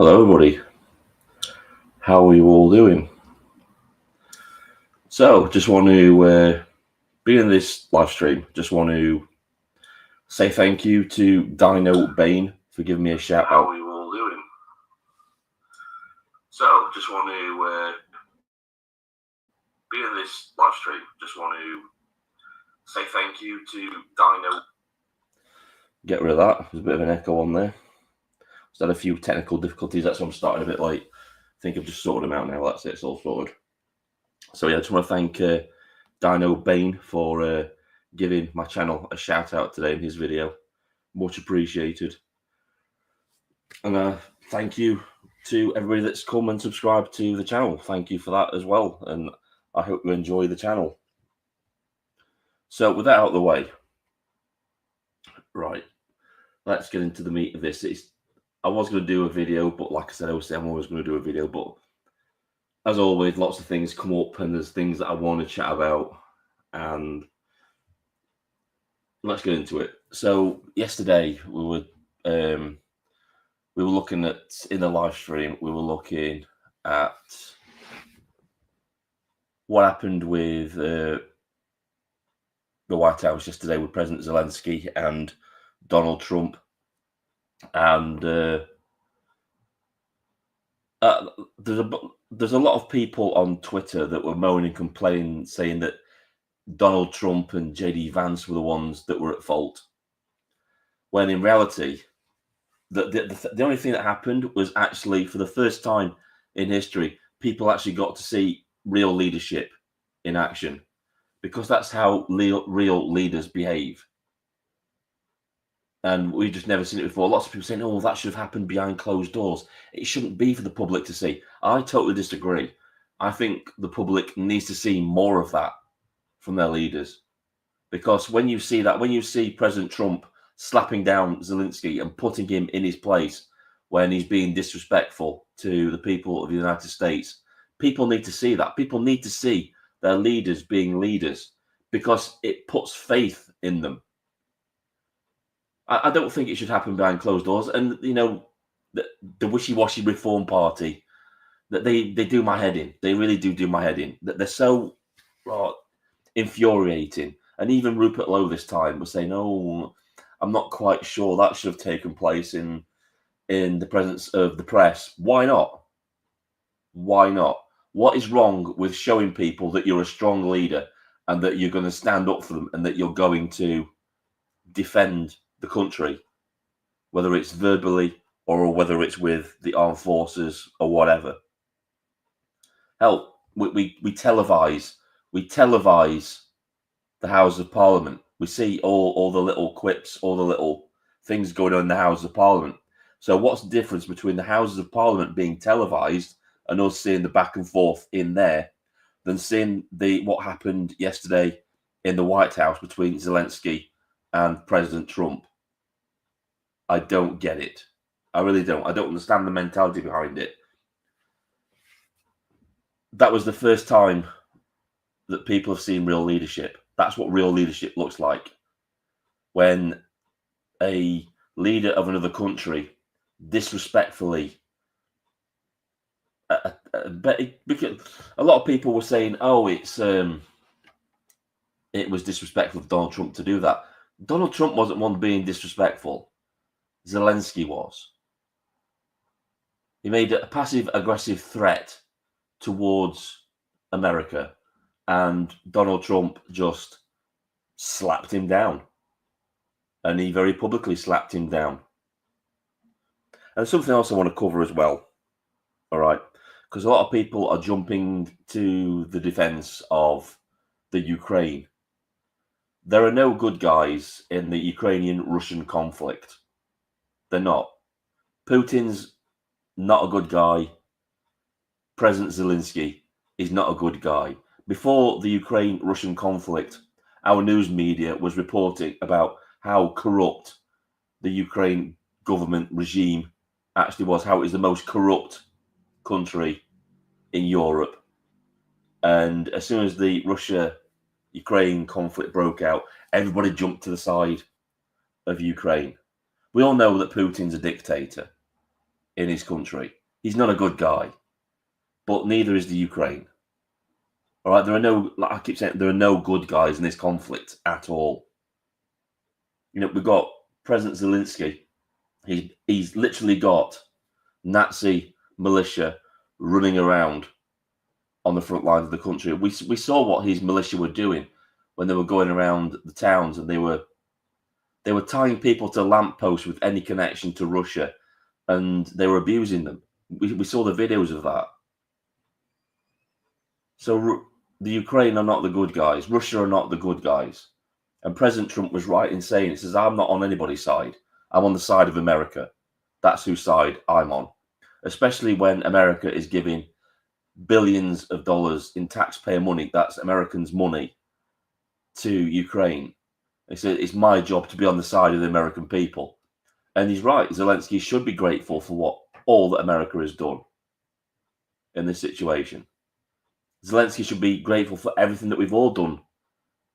Hello, everybody. How are you all doing? So, just want to begin this live stream. Just want to say thank you to Dino Bane for giving me a shout out. How are you all doing? So, just want to begin this live stream. Just want to say thank you to Dino. Get rid of that. There's a bit of an echo on there. Just had a few technical difficulties. That's why I'm starting a bit late. I think I've just sorted them out now. That's it. It's all sorted. So yeah, I just want to thank Dino Bane for giving my channel a shout out today in his video. Much appreciated. And thank you to everybody that's come and subscribed to the channel. Thank you for that as well. And I hope you enjoy the channel. So with that out of the way, right, let's get into the meat of this. I was going to do a video, but like I said, I'm always going to do a video, but as always, lots of things come up and there's things that I want to chat about, and let's get into it. So yesterday we were looking at, in the live stream, we were looking at what happened with the White House yesterday with President Zelensky and Donald Trump. And there's a lot of people on Twitter that were moaning and complaining, saying that Donald Trump and JD Vance were the ones that were at fault. When in reality, the only thing that happened was actually, for the first time in history, people actually got to see real leadership in action, because that's how real leaders behave. And we've just never seen it before. Lots of people saying, oh, that should have happened behind closed doors. It shouldn't be for the public to see. I totally disagree. I think the public needs to see more of that from their leaders. Because when you see that, when you see President Trump slapping down Zelensky and putting him in his place when he's being disrespectful to the people of the United States, people need to see that. People need to see their leaders being leaders, because it puts faith in them. I don't think it should happen behind closed doors. And, you know, the wishy-washy Reform Party, that they do my head in. They really do my head in. That they're so infuriating. And even Rupert Lowe this time was saying, oh, I'm not quite sure that should have taken place in the presence of the press. Why not? Why not? What is wrong with showing people that you're a strong leader and that you're going to stand up for them and that you're going to defend the country, whether it's verbally or whether it's with the armed forces or whatever? Hell, we televise the House of Parliament. We see all the little quips, all the little things going on in the House of Parliament. So what's the difference between the Houses of Parliament being televised and us seeing the back and forth in there than seeing what happened yesterday in the White House between Zelensky and President Trump? I don't get it. I really don't. I don't understand the mentality behind it. That was the first time that people have seen real leadership. That's what real leadership looks like. When a leader of another country disrespectfully, because a lot of people were saying, oh, it was disrespectful of Donald Trump to do that. Donald Trump wasn't one being disrespectful. Zelensky was. He made a passive-aggressive threat towards America, and Donald Trump just slapped him down. And he very publicly slapped him down. And something else I want to cover as well, all right? Because a lot of people are jumping to the defense of the Ukraine. There are no good guys in the Ukrainian-Russian conflict. They're not. Putin's not a good guy. President Zelensky is not a good guy. Before the Ukraine-Russian conflict, our news media was reporting about how corrupt the Ukraine government regime actually was, how it is the most corrupt country in Europe. And as soon as the Russia-Ukraine conflict broke out, everybody jumped to the side of Ukraine. We all know that Putin's a dictator. in his country. He's not a good guy, but neither is the Ukraine. All right, there are no, like I keep saying, there are no good guys in this conflict at all. You know, we've got President Zelensky. He's literally got Nazi militia running around on the front lines of the country. We saw what his militia were doing when they were going around the towns, and they were tying people to lampposts with any connection to Russia, and they were abusing them. We saw the videos of that. So the Ukraine are not the good guys. Russia are not the good guys. And President Trump was right in saying, it says, I'm not on anybody's side. I'm on the side of America. That's whose side I'm on. Especially when America is giving billions of dollars in taxpayer money, that's Americans' money, to Ukraine. He said, it's my job to be on the side of the American people. And he's right. Zelensky should be grateful for all that America has done in this situation. Zelensky should be grateful for everything that we've all done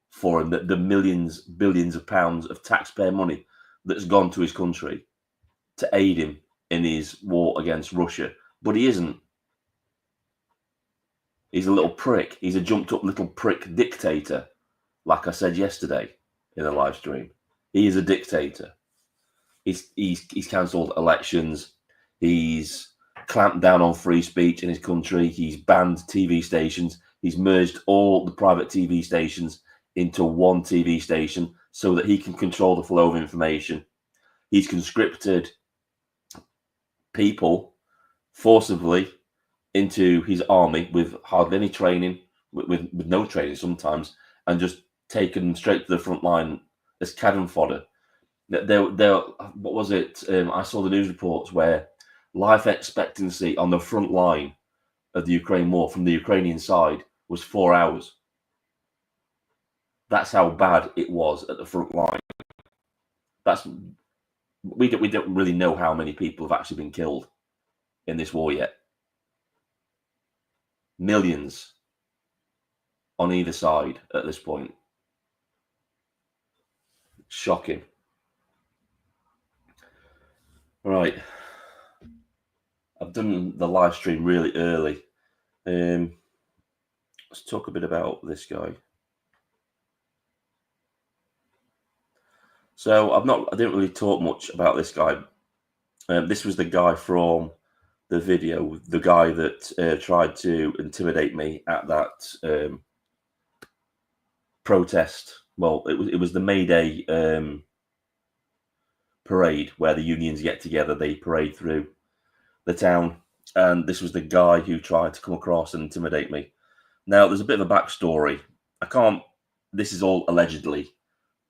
for him, the millions, billions of pounds of taxpayer money that's gone to his country to aid him in his war against Russia. But he isn't. He's a little prick. He's a jumped up little prick dictator, like I said yesterday in a live stream. He is a dictator. He's cancelled elections. He's clamped down on free speech in his country. He's banned TV stations. He's merged all the private TV stations into one TV station so that he can control the flow of information. He's conscripted people forcibly into his army with hardly any training, with no training sometimes, and just taken them straight to the front line as cannon fodder. What was it? I saw the news reports where life expectancy on the front line of the Ukraine war from the Ukrainian side was 4 hours. That's how bad it was at the front line. We don't really know how many people have actually been killed in this war yet. Millions on either side at this point. Shocking. Right. I've done the live stream really early. Let's talk a bit about this guy. So I didn't really talk much about this guy. This was the guy from the video, the guy that tried to intimidate me at that protest. Well, it was the May Day parade where the unions get together. They parade through the town, and this was the guy who tried to come across and intimidate me. Now, there's a bit of a backstory. This is all allegedly,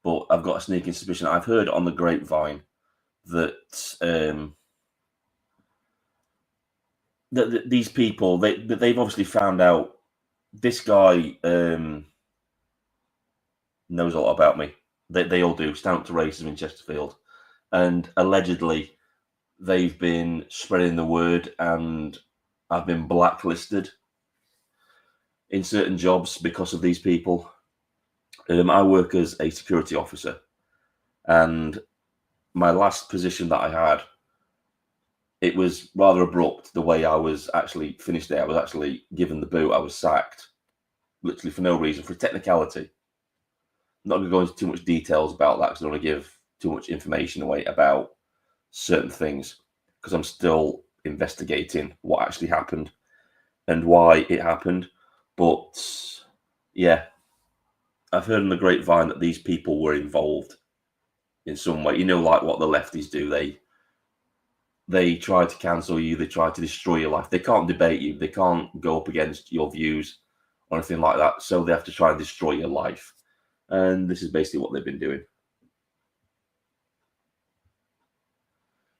but I've got a sneaking suspicion. I've heard on the grapevine that that these people, they've obviously found out this guy knows a lot about me. They all do. Stand Up to Racism in Chesterfield. And allegedly, they've been spreading the word, and I've been blacklisted in certain jobs because of these people. I work as a security officer, and my last position that I had, it was rather abrupt the way I was actually finished there. I was actually given the boot. I was sacked, literally for no reason, for technicality. I'm not going to go into too much details about that because I don't want to give too much information away about certain things, because I'm still investigating what actually happened and why it happened. But yeah, I've heard on the grapevine that these people were involved in some way. You know, like what the lefties do. They try to cancel you. They try to destroy your life. They can't debate you. They can't go up against your views or anything like that. So they have to try and destroy your life. And this is basically what they've been doing.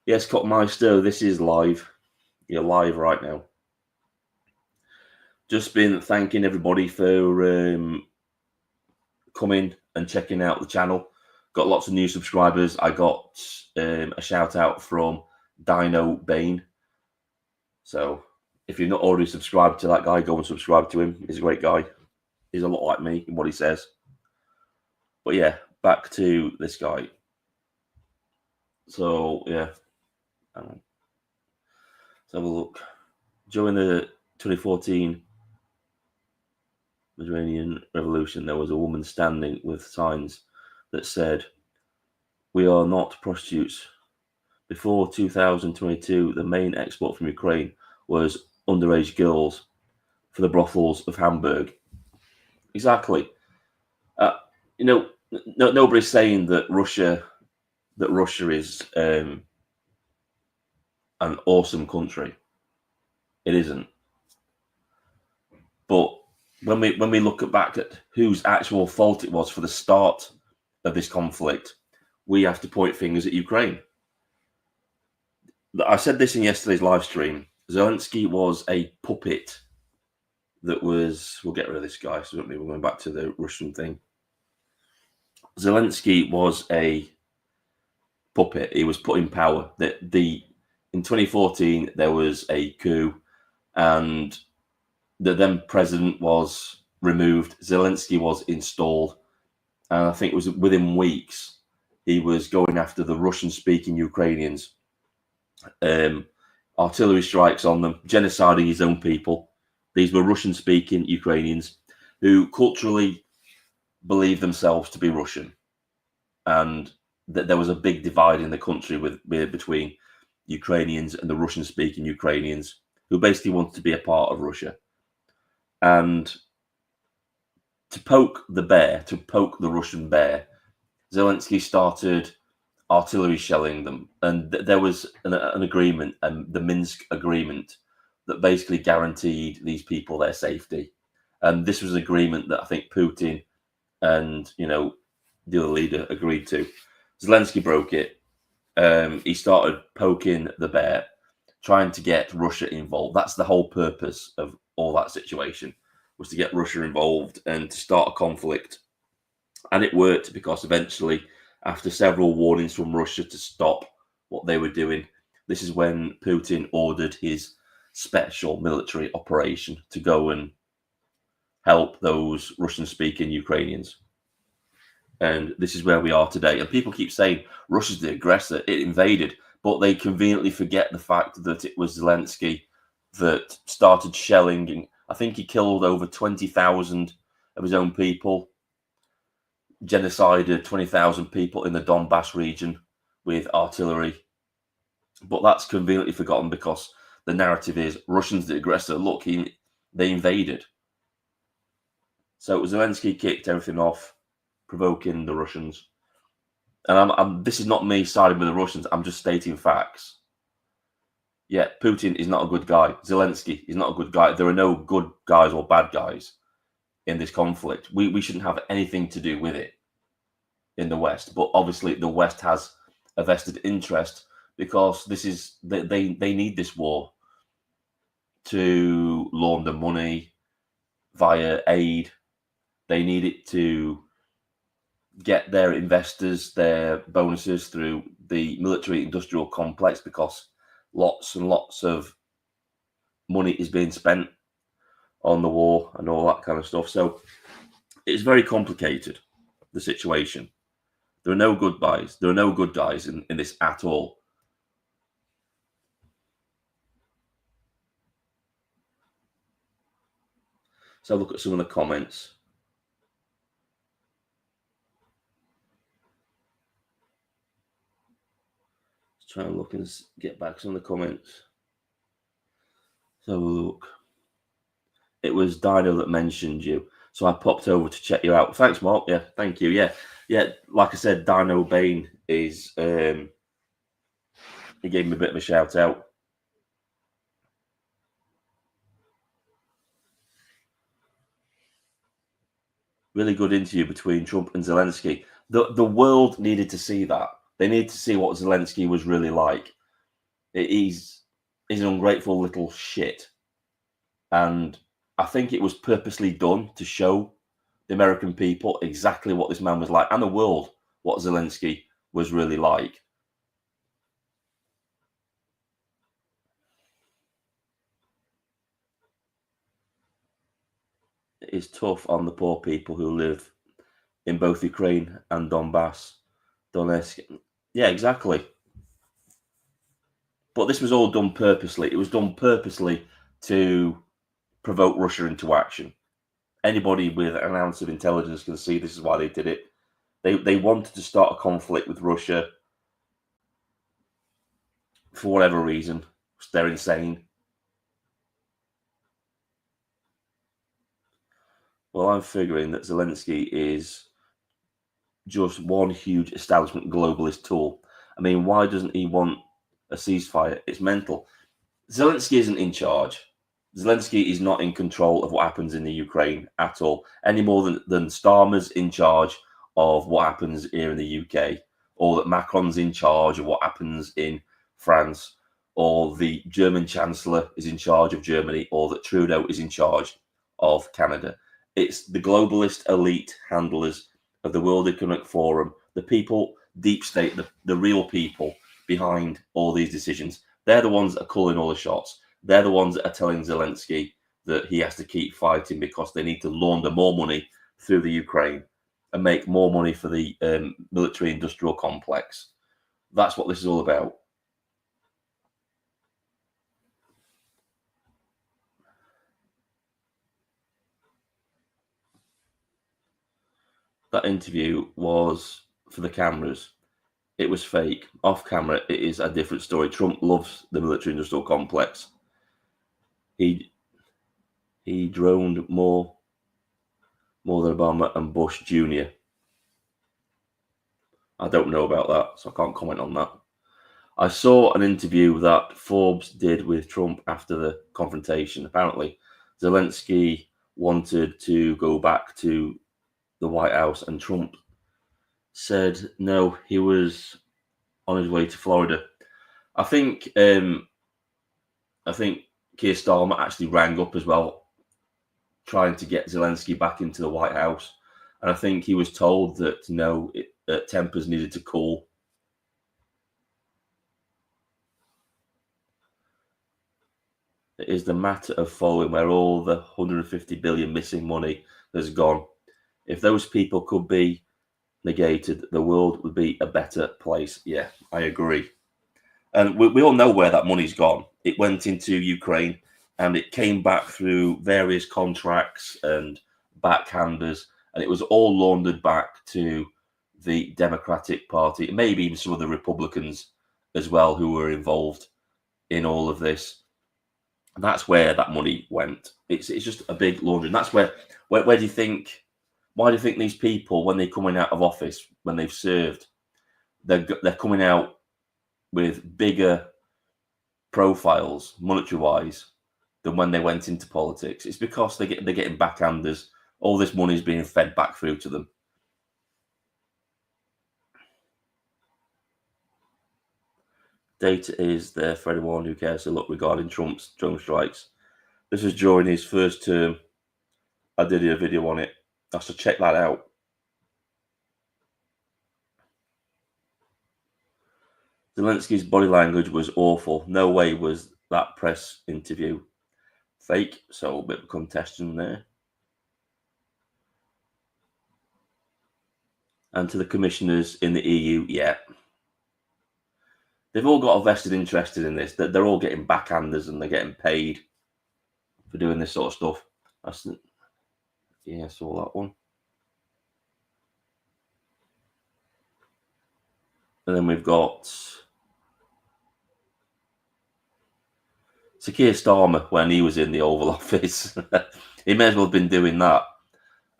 Yes, Cockmeister, this is live. You're live right now. Just been thanking everybody for coming and checking out the channel. Got lots of new subscribers. I got a shout out from Dino Bane. So if you're not already subscribed to that guy, go and subscribe to him. He's a great guy. He's a lot like me in what he says. But yeah, back to this guy. So yeah. Let's have a look. During the 2014 Mediterranean Revolution, there was a woman standing with signs that said, "We are not prostitutes." Before 2022, the main export from Ukraine was underage girls for the brothels of Hamburg. Exactly. Nobody's saying that Russia is an awesome country. It isn't. But when we look back at whose actual fault it was for the start of this conflict, we have to point fingers at Ukraine. I said this in yesterday's live stream. Zelensky was a puppet that was... We'll get rid of this guy, so we're going back to the Russian thing. Zelensky was a puppet. He was put in power. In 2014, there was a coup, and the then president was removed. Zelensky was installed, and I think it was within weeks he was going after the Russian-speaking Ukrainians, artillery strikes on them, genociding his own people. These were Russian-speaking Ukrainians who culturally believed themselves to be Russian, and that there was a big divide in the country between Ukrainians and the Russian-speaking Ukrainians who basically wanted to be a part of Russia. And to poke the Russian bear, Zelensky started artillery shelling them. And there was an agreement, the Minsk agreement, that basically guaranteed these people their safety. And this was an agreement that I think Putin and, the other leader agreed to. Zelensky broke it. He started poking the bear, trying to get Russia involved. That's the whole purpose of all that situation, was to get Russia involved and to start a conflict. And it worked, because eventually, after several warnings from Russia to stop what they were doing, this is when Putin ordered his special military operation to go and help those Russian-speaking Ukrainians. And this is where we are today. And people keep saying Russia's the aggressor, it invaded, but they conveniently forget the fact that it was Zelensky that started shelling. And I think he killed over 20,000 of his own people, genocided 20,000 people in the Donbass region with artillery. But that's conveniently forgotten, because the narrative is Russians the aggressor. Look, they invaded. So Zelensky kicked everything off, provoking the Russians. And this is not me siding with the Russians. I'm just stating facts. Yeah, Putin is not a good guy. Zelensky is not a good guy. There are no good guys or bad guys in this conflict. We shouldn't have anything to do with it in the West. But obviously the West has a vested interest, because they need this war to launder money via aid. They need it to get their investors their bonuses through the military-industrial complex, because lots and lots of money is being spent on the war and all that kind of stuff. So it's very complicated, the situation. There are no good guys. There are no good guys in this at all. So look at some of the comments. Let's try and look and get back some of the comments. So look. It was Dino that mentioned you, so I popped over to check you out. Thanks, Mark. Yeah, thank you. Yeah. Like I said, Dino Bain is... he gave me a bit of a shout out. Really good interview between Trump and Zelensky. The world needed to see that. They needed to see what Zelensky was really like. He's an ungrateful little shit. And I think it was purposely done to show the American people exactly what this man was like, and the world what Zelensky was really like. It is tough on the poor people who live in both Ukraine and Donbass, Donetsk. Yeah, exactly. But this was all done purposely. It was done purposely to provoke Russia into action. Anybody with an ounce of intelligence can see this is why they did it. They wanted to start a conflict with Russia for whatever reason. They're insane. Well, I'm figuring that Zelensky is just one huge establishment globalist tool. I mean, why doesn't he want a ceasefire? It's mental. Zelensky isn't in charge. Zelensky is not in control of what happens in the Ukraine at all, any more than Starmer's in charge of what happens here in the UK, or that Macron's in charge of what happens in France, or the German Chancellor is in charge of Germany, or that Trudeau is in charge of Canada. It's the globalist elite handlers of the World Economic Forum, the people, deep state, the real people behind all these decisions. They're the ones that are calling all the shots. They're the ones that are telling Zelensky that he has to keep fighting because they need to launder more money through the Ukraine and make more money for the military-industrial complex. That's what this is all about. That interview was for the cameras. It was fake. Off camera, it is a different story. Trump loves the military-industrial complex. He droned more than Obama and Bush Jr. I don't know about that, so I can't comment on that. I saw an interview that Forbes did with Trump after the confrontation. Apparently, Zelensky wanted to go back to the White House, and Trump said no, he was on his way to Florida. I think Keir Starmer actually rang up as well, trying to get Zelensky back into the White House. And I think he was told that no, tempers needed to cool. It is the matter of following where all the 150 billion missing money has gone. If those people could be negated, the world would be a better place. Yeah, I agree. And we all know where that money's gone. It went into Ukraine and it came back through various contracts and backhanders, and it was all laundered back to the Democratic Party, and maybe even some of the Republicans as well who were involved in all of this. And that's where that money went. It's just a big laundering. That's where do you think? Why do you think these people, when they're coming out of office, when they've served, they're coming out with bigger profiles, monetary-wise, than when they went into politics? It's because they're getting backhanders. All this money is being fed back through to them. Data is there for anyone who cares to look regarding Trump's drone strikes. This was during his first term. I did a video on it. So check that out. Zelensky's body language was awful. No way was that press interview fake. So a bit of a contestant there. And to the commissioners in the EU, yeah. They've all got a vested interest in this. They're all getting backhanders and they're getting paid for doing this sort of stuff. Yeah, I saw that one. And then we've got Keir Starmer when he was in the Oval Office. He may as well have been doing that.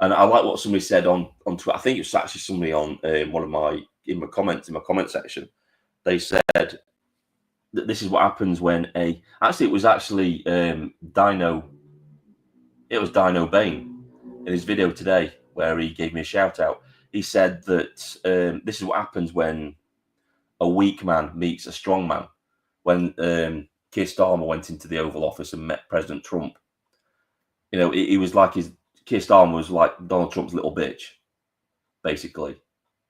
And I like what somebody said on Twitter. I think it was actually somebody on in my comment section. They said that this is what happens when it was actually Dino. It was Dino Bain in his video today where he gave me a shout out. He said that this is what happens when a weak man meets a strong man. When Keir Starmer went into the Oval Office and met President Trump, he was like Keir Starmer was like Donald Trump's little bitch, basically,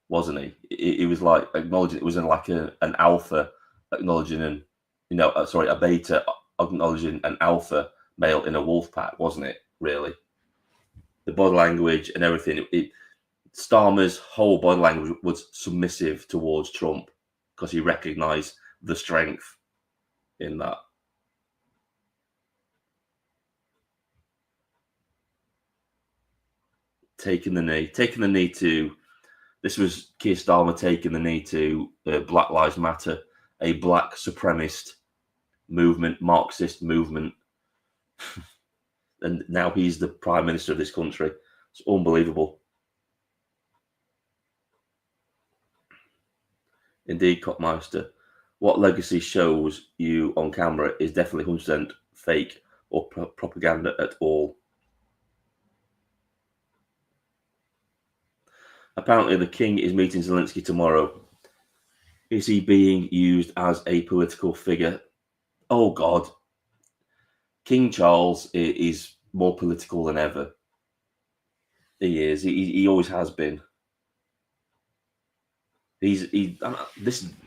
wasn't he? He was like acknowledging it was like an alpha acknowledging a beta acknowledging an alpha male in a wolf pack, wasn't it? Really, the body language and everything. Starmer's whole body language was submissive towards Trump because he recognised the strength. in that. Taking the knee to, this was Keir Starmer taking the knee to Black Lives Matter, a black supremacist movement, Marxist movement. And now he's the Prime Minister of this country. It's unbelievable. Indeed, Cockmeister. What legacy shows you on camera is definitely 100% fake or propaganda at all. Apparently, the king is meeting Zelensky tomorrow. Is he being used as a political figure? Oh, God. King Charles is more political than ever. He is. He always has been. This is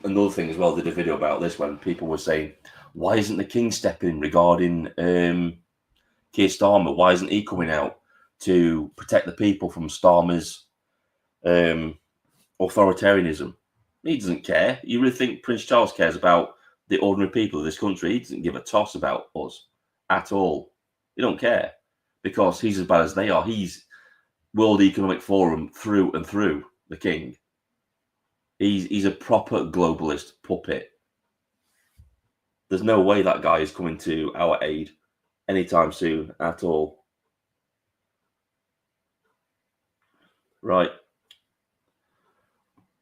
another thing as well. I did a video about this when people were saying, why isn't the king stepping in regarding Keir Starmer? Why isn't he coming out to protect the people from Starmer's authoritarianism? He doesn't care. You really think Prince Charles cares about the ordinary people of this country? He doesn't give a toss about us at all. He don't care because he's as bad as they are. He's World Economic Forum through and through, the king. He's a proper globalist puppet. There's no way that guy is coming to our aid anytime soon at all. Right.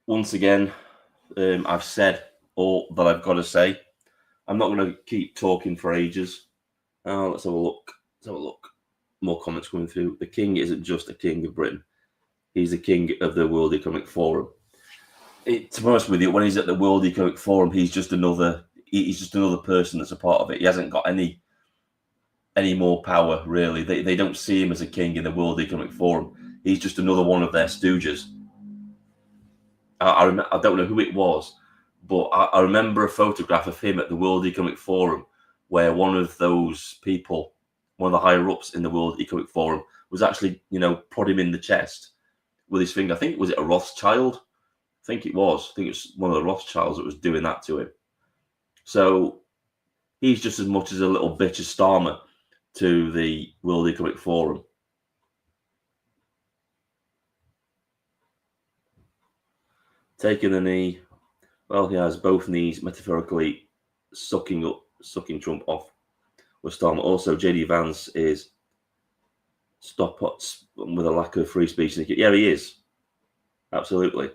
Once again, I've said all that I've got to say. I'm not going to keep talking for ages. Let's have a look. More comments coming through. The king isn't just a king of Britain. He's the king of the World Economic Forum. To be honest with you, when he's at the World Economic Forum, he's just another person that's a part of it. He hasn't got any more power, really. They don't see him as a king in the World Economic Forum. He's just another one of their stooges. I don't know who it was, but I remember a photograph of him at the World Economic Forum where one of those people, one of the higher-ups in the World Economic Forum, was actually, prod him in the chest with his finger. I think, was it a Rothschild? I think it was one of the Rothschilds that was doing that to him. So he's just as much as a little bitch as Starmer to the World Economic Forum. Taking the knee. Well, he has both knees metaphorically sucking Trump off with Starmer. Also, JD Vance is stop with a lack of free speech. Yeah, he is. Absolutely.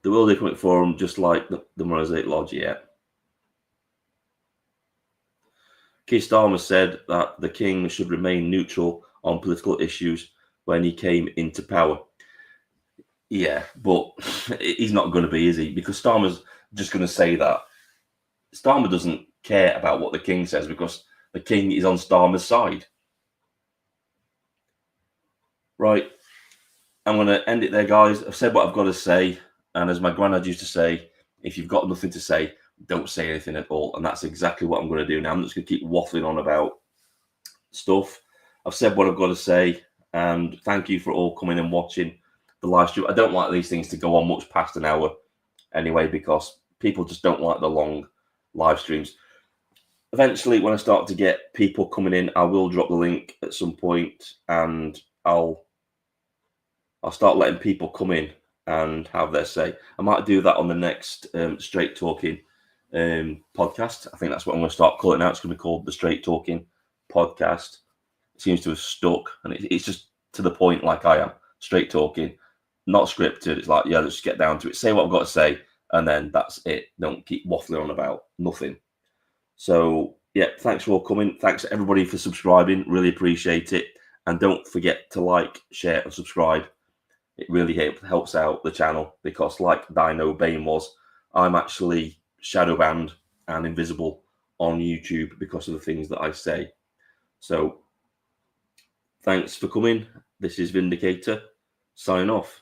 The World Economic Forum, just like the Mosaic Lodge, yeah. Keir Starmer said that the king should remain neutral on political issues when he came into power. Yeah, but he's not going to be, is he? Because Starmer's just going to say that. Starmer doesn't care about what the king says because the king is on Starmer's side. Right. I'm going to end it there, guys. I've said what I've got to say. And as my granddad used to say, if you've got nothing to say, don't say anything at all. And that's exactly what I'm going to do now. I'm just going to keep waffling on about stuff. I've said what I've got to say. And thank you for all coming and watching the live stream. I don't like these things to go on much past an hour anyway, because people just don't like the long live streams. Eventually, when I start to get people coming in, I will drop the link at some point, and I'll start letting people come in and have their say. I might do that on the next Straight Talking podcast. I think that's what I'm going to start calling it now. It's going to be called the Straight Talking Podcast. It seems to have stuck, and it's just to the point, like I am. Straight talking, not scripted. It's like, yeah, let's just get down to it. Say what I've got to say, and then that's it. Don't keep waffling on about nothing. So, yeah, thanks for all coming. Thanks everybody for subscribing. Really appreciate it. And don't forget to like, share, and subscribe. It really helps out the channel because, like Dino Bane was, I'm actually shadow banned and invisible on YouTube because of the things that I say. So, thanks for coming. This is Vindicator. Sign off.